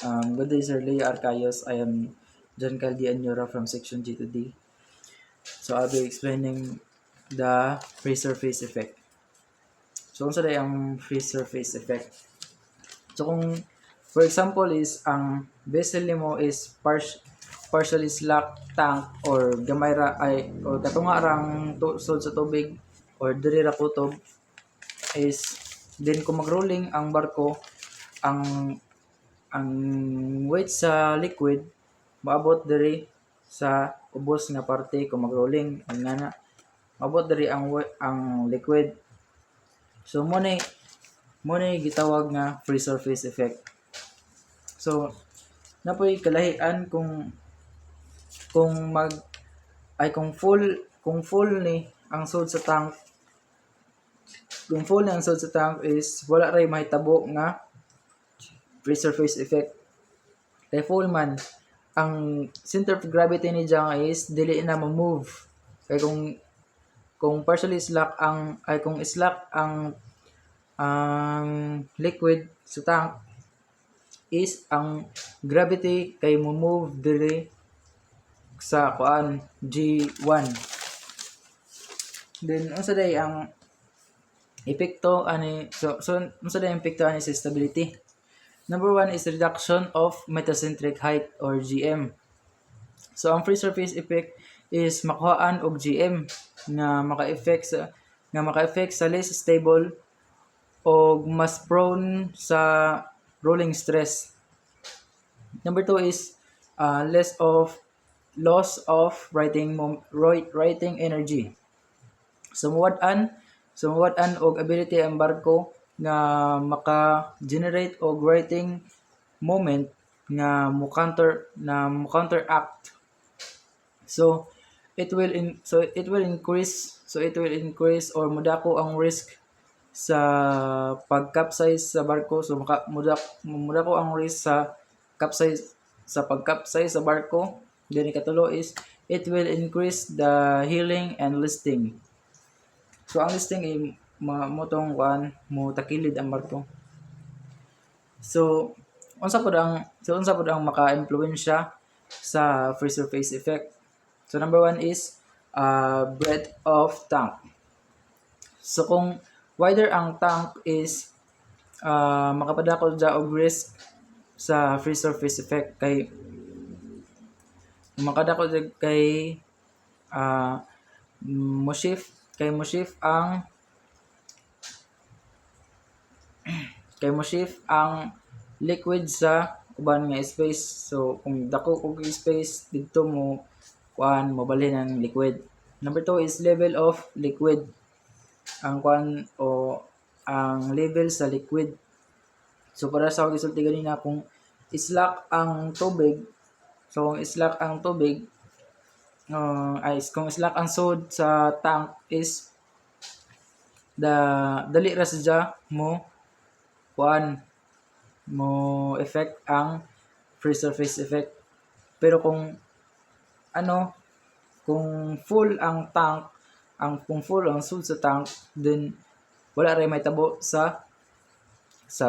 Good day, Sir Leo Arcayos. I am John Caldi Anyora from Section G to D. So, I'll be explaining the free surface effect. So, unsa day ang free surface effect? So, kung for example is ang vessel nimo is partially slack tank or gamay ra ay or katunga rang sud sa tubig or diri ra kutob is then kung mag-rolling ang barko ang weight sa liquid maabot diri sa ubos nga parte kung mag-rolling nga maabot diri ang liquid. So mo na gitawag nga free surface effect. So napoy kalahian kung full ni ang sud sa tank. Kung full ni ang sud sa tank is wala ray mahitabo nga free surface effect. Kay full man ang center of gravity ni Jang is dili na mo-move. Kay kung partially slack kung slack ang liquid sa tank is ang gravity kay mo-move diri sa G1. Then unsa day ang epekto ani unsa day ang epekto ani sa stability? Number 1 is reduction of metacentric height or GM. So ang free surface effect is makuhaan og GM nga maka-effect sa less stable o mas prone sa rolling stress. Number 2 is loss of writing energy. Sumuwad-an og ability ang barko nga maka-generate og writing moment nga mo counteract. So it will increase or mudako ang risk sa pag-capsize sa barko. So mudako ang risk sa pag-capsize sa barko. Then ikatulo is it will increase the heeling and listing. So ang listing ay motong mo takilid ang barko. So unsa pud ang maka-impluwensya sa free surface effect? So number 1 is breadth of tank. So kung wider ang tank is makapadako ja og risk sa free surface effect kay makadako kay mo shift ang liquid sa uban nga space. So kung dako og space didto mo mabalhin ang liquid. Number 2 is level of liquid. Ang level sa liquid. So para sa gisulti ganina kung slack ang tubig, kung slack ang sod sa tank is dali ra sadya mo effect ang free surface effect. Pero kung full ang tank, kung full ang sod sa tank, then wala ray may tabo sa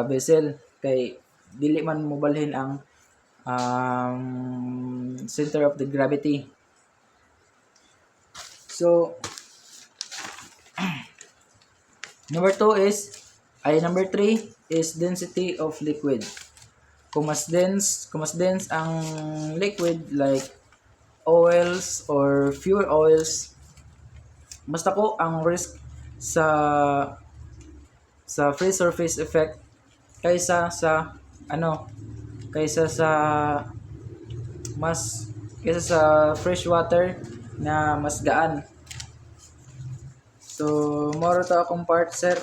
vessel kay dili man mobalhin ang center of the gravity. So number 3 is density of liquid. Kung mas dense ang liquid like oils or fuel oils, mas dako ang risk sa free surface effect kaysa sa fresh water na mas gaan. So moro to akong part, sir.